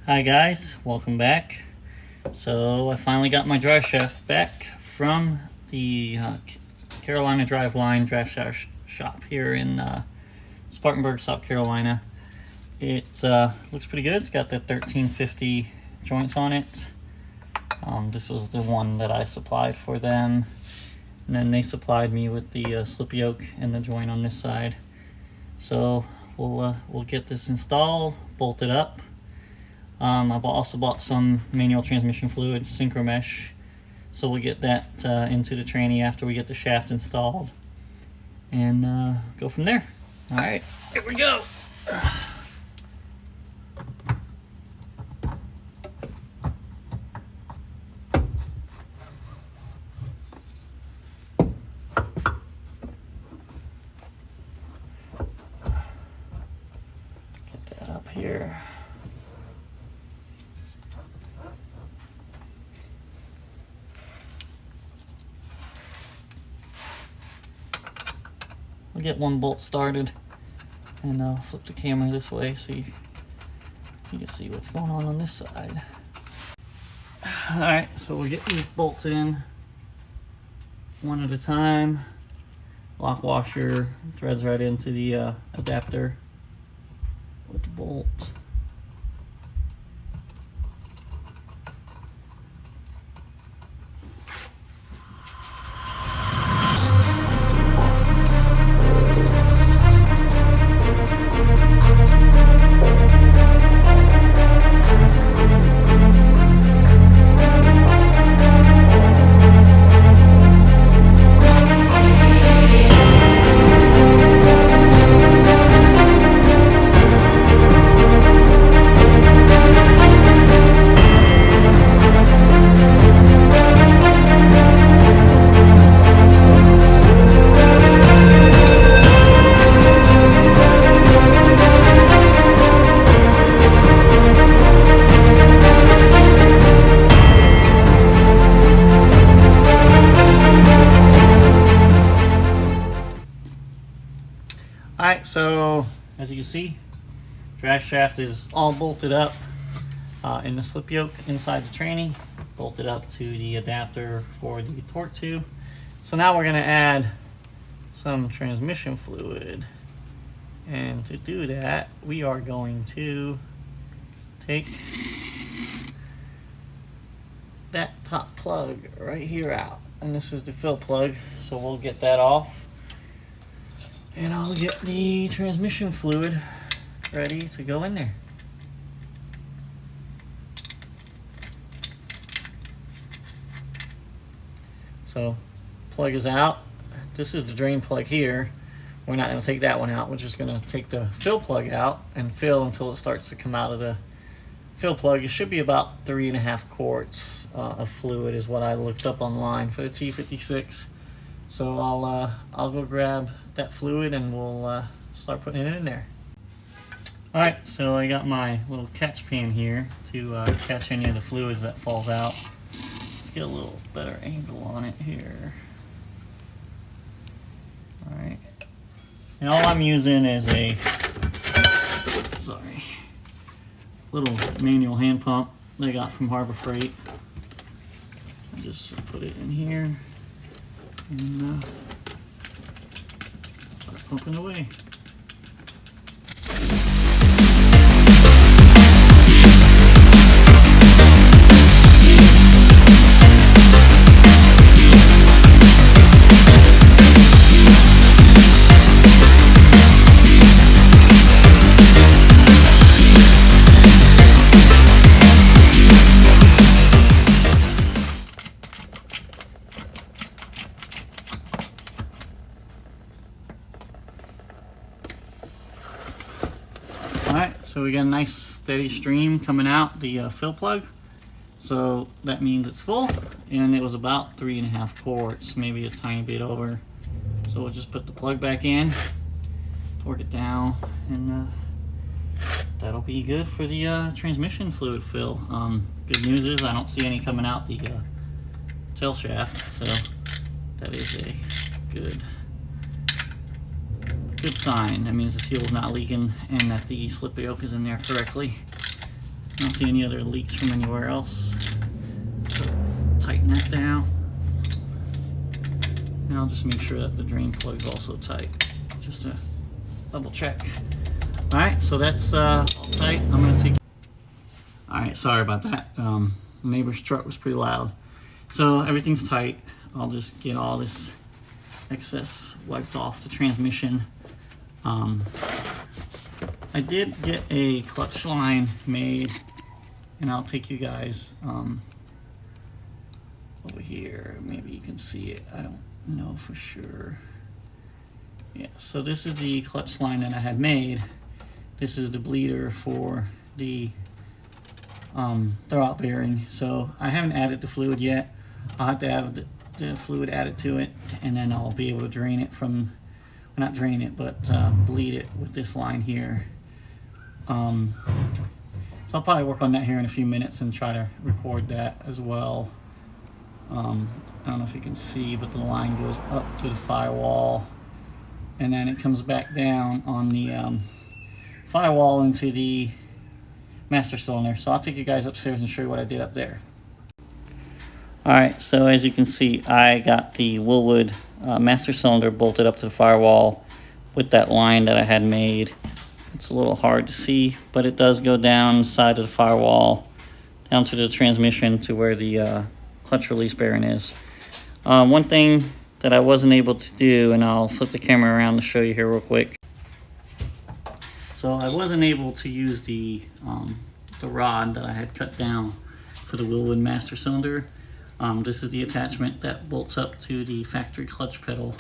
Hi guys, welcome back. So I finally got my Driveshaft back from the Carolina Driveline Driveshaft shop here in Spartanburg, South Carolina. It looks pretty good. It's got the 1350 joints on it. This was the one that I supplied for them, and then they supplied me with the slip yoke and the joint on this side. So we'll get this installed, bolted up. I've also bought some manual transmission fluid, synchro mesh, so we'll get that into the tranny after we get the shaft installed, and go from there. All right, here we go. Get that up here. We'll get one bolt started and flip the camera this way so you can see what's going on this side. Alright, so we'll get these bolts in one at a time. Lock washer threads right into the adapter with the bolts. Alright, so as you can see, Driveshaft is all bolted up in the slip yoke inside the tranny, bolted up to the adapter for the torque tube. So now we're going to add some transmission fluid, and to do that we are going to take that top plug right here out, and this is the fill plug, so we'll get that off. And I'll get the transmission fluid ready to go in there. So, plug is out. This is the drain plug here. We're not going to take that one out. We're just going to take the fill plug out and fill until it starts to come out of the fill plug. It should be about 3.5 quarts of fluid is what I looked up online for the T56. So I'll go grab that fluid and we'll start putting it in there. Alright, so I got my little catch pan here to catch any of the fluids that falls out. Let's get a little better angle on it here. Alright, and all I'm using is a little manual hand pump that I got from Harbor Freight. I just put it in here and start pumping away. Alright, so we got a nice steady stream coming out the fill plug. So that means it's full, and it was about 3.5 quarts, maybe a tiny bit over. So we'll just put the plug back in, torque it down, and that'll be good for the transmission fluid fill. Good news is I don't see any coming out the tail shaft, so that is a good sign. That means the seal is not leaking and that the slip yoke is in there correctly. I don't see any other leaks from anywhere else. So tighten that down. And I'll just make sure that the drain plug's also tight, just to double check. All right, so that's all tight. I'm gonna take. All right, sorry about that. Neighbor's truck was pretty loud. So everything's tight. I'll just get all this excess wiped off the transmission. I did get a clutch line made, and I'll take you guys over here. Maybe you can see it. I don't know for sure. Yeah, so this is the clutch line that I had made. This is the bleeder for the throwout bearing. So I haven't added the fluid yet. I'll have to have the fluid added to it, and then I'll be able to drain it from, well, not drain it, but bleed it with this line here. So I'll probably work on that here in a few minutes and try to record that as well. I don't know if you can see, but the line goes up to the firewall, and then it comes back down on the firewall into the master cylinder. So I'll take you guys upstairs and show you what I did up there. Alright, so as you can see, I got the Wilwood master cylinder bolted up to the firewall with that line that I had made. It's a little hard to see, but it does go down the side of the firewall, down to the transmission to where the clutch release bearing is. One thing that I wasn't able to do, and I'll flip the camera around to show you here real quick. So I wasn't able to use the rod that I had cut down for the Wilwood master cylinder. This is the attachment that bolts up to the factory clutch pedal,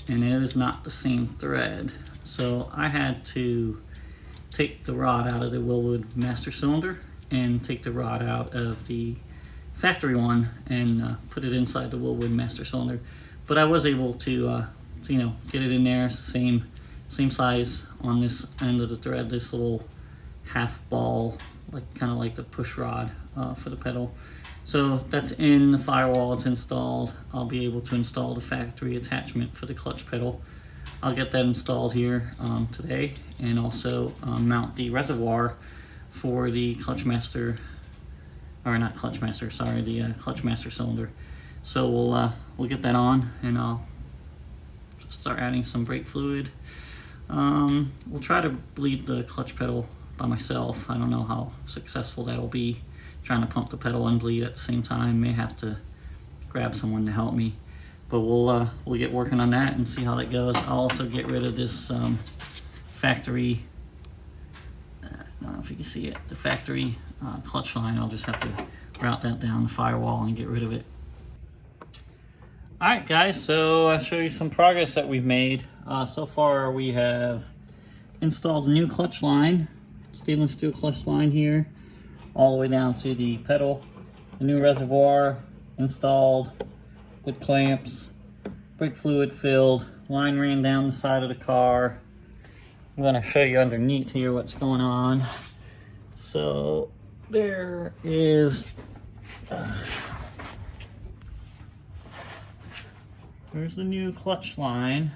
and it is not the same thread. So I had to take the rod out of the Wilwood master cylinder and take the rod out of the factory one and put it inside the Wilwood master cylinder. But I was able to, you know, get it in there. It's the same size on this end of the thread. This little half ball, like kind of like the push rod for the pedal. So that's in the firewall. It's installed. I'll be able to install the factory attachment for the clutch pedal. I'll get that installed here today, and also mount the reservoir for the clutch master, or not clutch master, sorry, the clutch master cylinder. So we'll get that on, and I'll start adding some brake fluid. We'll try to bleed the clutch pedal by myself. I don't know how successful that'll be, trying to pump the pedal and bleed at the same time. May have to grab someone to help me, but we'll get working on that and see how that goes. I'll also get rid of this factory, I don't know if you can see it, the factory clutch line. I'll just have to route that down the firewall and get rid of it. Alright guys, so I'll show you some progress that we've made. So far we have installed a new clutch line, stainless steel clutch line here, all the way down to the pedal. The new reservoir installed with clamps, brake fluid filled, line ran down the side of the car. I'm going to show you underneath here what's going on. So there is there's the new clutch line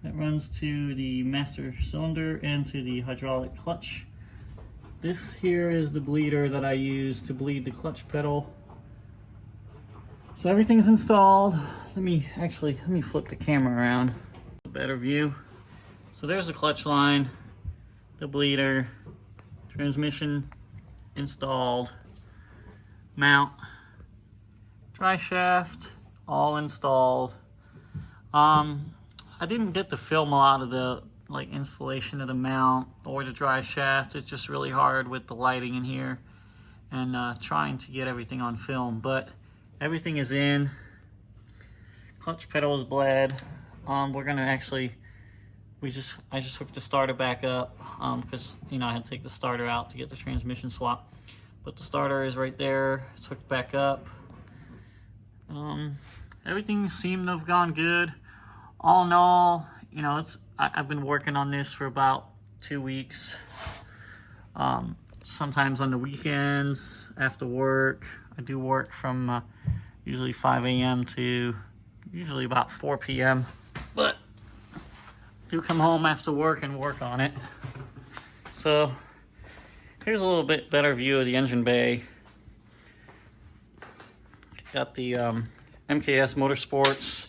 that runs to the master cylinder and to the hydraulic clutch. This here is the bleeder that I use to bleed the clutch pedal. So everything's installed. Let me flip the camera around. A better view. So there's the clutch line, the bleeder, transmission installed, mount, Driveshaft, all installed. I didn't get to film a lot of the installation of the mount or the Driveshaft. It's just really hard with the lighting in here and trying to get everything on film, but everything is in. Clutch pedal is bled. We're gonna actually, I just hooked the starter back up because I had to take the starter out to get the transmission swap, but the starter is right there. It's hooked back up. Everything seemed to have gone good. All in all, I've been working on this for about 2 weeks. Sometimes on the weekends after work. I do work from usually 5 a.m. to usually about 4 p.m. But I do come home after work and work on it. So here's a little bit better view of the engine bay. Got the MKS Motorsports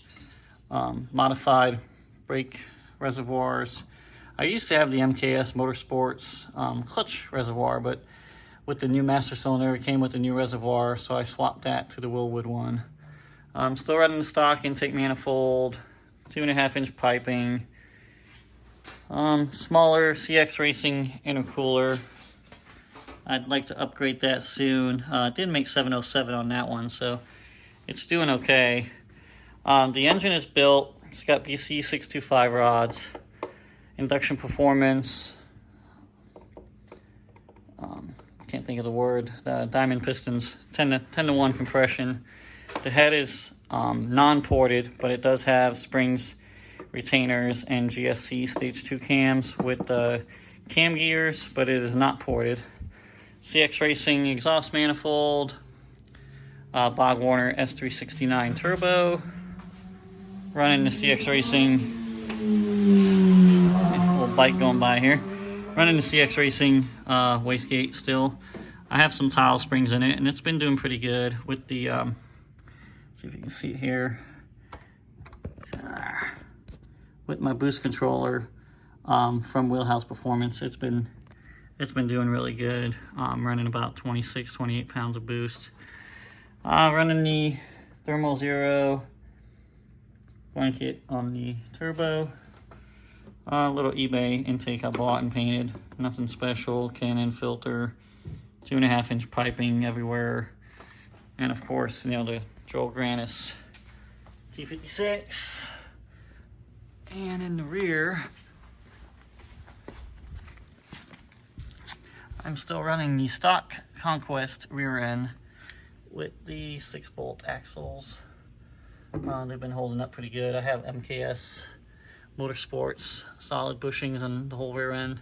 modified brake reservoirs. I used to have the MKS Motorsports clutch reservoir, but with the new master cylinder, it came with the new reservoir, so I swapped that to the Wilwood one. Still running the stock intake manifold, 2.5-inch piping, smaller CX Racing intercooler. I'd like to upgrade that soon. It did make 707 on that one, so it's doing okay. The engine is built. It's got BC 625 rods, induction performance. Can't think of the word. Diamond pistons, 10 to 1 compression. The head is non-ported, but it does have springs, retainers, and GSC stage 2 cams with cam gears, but it is not ported. CX Racing exhaust manifold, Bog Warner S369 turbo, running the CX Racing, a little bike going by here, running the CX Racing wastegate still. I have some tile springs in it, and it's been doing pretty good with the, see if you can see it here, with my boost controller from Wheelhouse Performance. It's been doing really good. Running about 26, 28 pounds of boost. Running the Thermal Zero blanket on the turbo. Little eBay intake I bought and painted. Nothing special. Canon filter. 2.5-inch piping everywhere. And of course, you know, the Joel Grannas T56. And in the rear, I'm still running the stock Conquest rear end with the 6-bolt axles. They've been holding up pretty good. I have MKS Motorsports solid bushings on the whole rear end.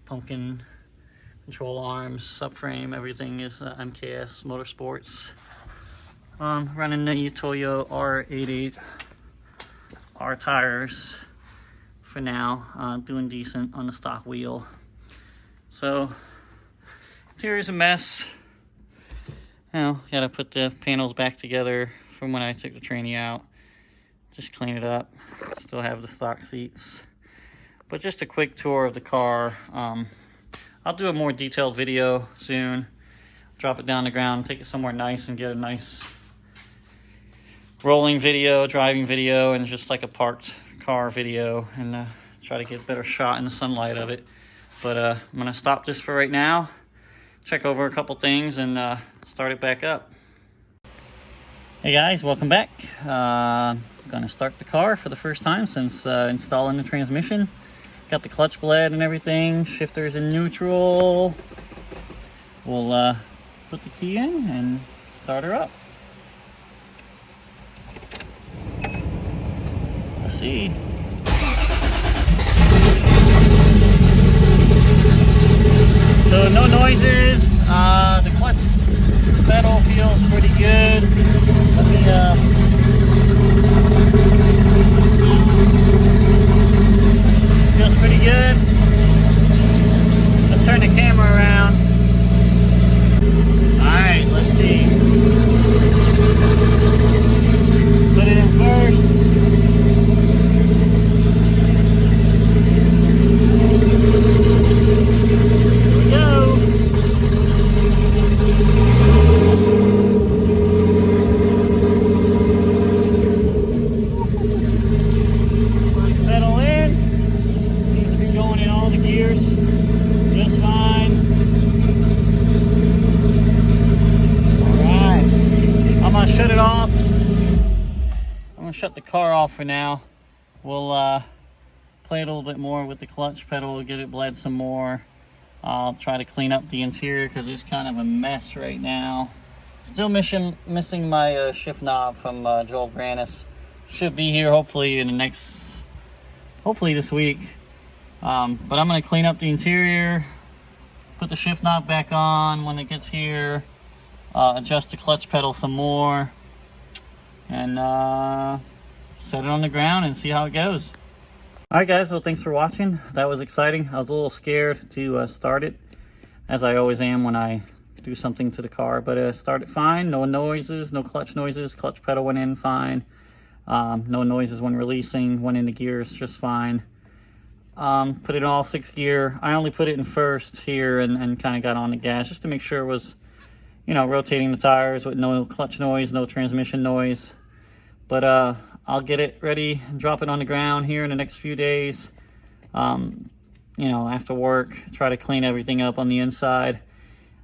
Pumpkin control arms, subframe, everything is MKS Motorsports. Running the Toyo R88 R tires for now. Doing decent on the stock wheel. So, interior's a mess. You know, gotta put the panels back together from when I took the tranny out. Just clean it up. Still have the stock seats. But just a quick tour of the car. I'll do a more detailed video soon. Drop it down on the ground, take it somewhere nice and get a nice rolling video, driving video, and just like a parked car video, and try to get a better shot in the sunlight of it. But I'm gonna stop this for right now, check over a couple things, and start it back up. Hey guys, welcome back. Gonna start the car for the first time since installing the transmission. Got the clutch bled and everything, shifters in neutral. We'll put the key in and start her up. Let's see. So no noises. The clutch pedal feels pretty good. Let me feels pretty good. Let's turn the camera around. Alright, let's see. Put it in first. Shut the car off for now. We'll play it a little bit more with the clutch pedal, get it bled some more. I'll try to clean up the interior because it's kind of a mess right now. Still missing my shift knob from Joel Grannas. Should be here hopefully this week. But I'm gonna clean up the interior, put the shift knob back on when it gets here, adjust the clutch pedal some more, and set it on the ground and see how it goes. Alright guys, well thanks for watching. That was exciting. I was a little scared to start it, as I always am when I do something to the car, but started fine. No noises, no clutch noises. Clutch pedal went in fine. No noises when releasing. Went into gears just fine. Put it in all 6 gear. I only put it in first here and kind of got on the gas just to make sure it was, you know, rotating the tires with no clutch noise, no transmission noise. But I'll get it ready and drop it on the ground here in the next few days. You know, after work, try to clean everything up on the inside.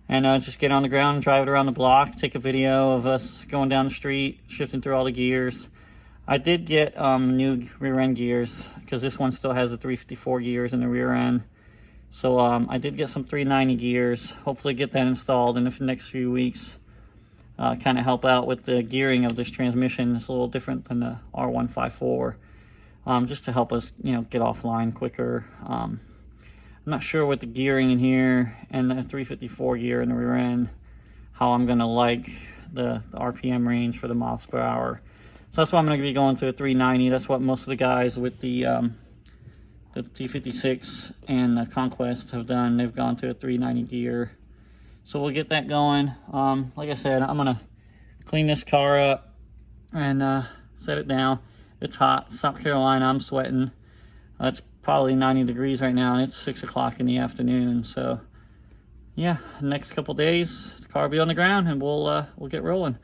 And just get on the ground and drive it around the block. Take a video of us going down the street, shifting through all the gears. I did get new rear end gears, because this one still has the 354 gears in the rear end. So I did get some 390 gears. Hopefully get that installed in the next few weeks. Kind of help out with the gearing of this transmission. It's a little different than the R154. Just to help us, you know, get offline quicker. I'm not sure with the gearing in here and the 354 gear in the rear end, how I'm going to like the RPM range for the miles per hour. So that's why I'm going to be going to a 390. That's what most of the guys with the T56 and the Conquest have done. They've gone to a 390 gear. So we'll get that going. Like I said, I'm going to clean this car up and set it down. It's hot. South Carolina, I'm sweating. It's probably 90 degrees right now, and it's 6 o'clock in the afternoon. So yeah, next couple days the car will be on the ground and we'll get rolling.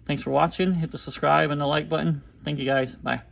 Thanks for watching. Hit the subscribe and the like button. Thank you guys. Bye.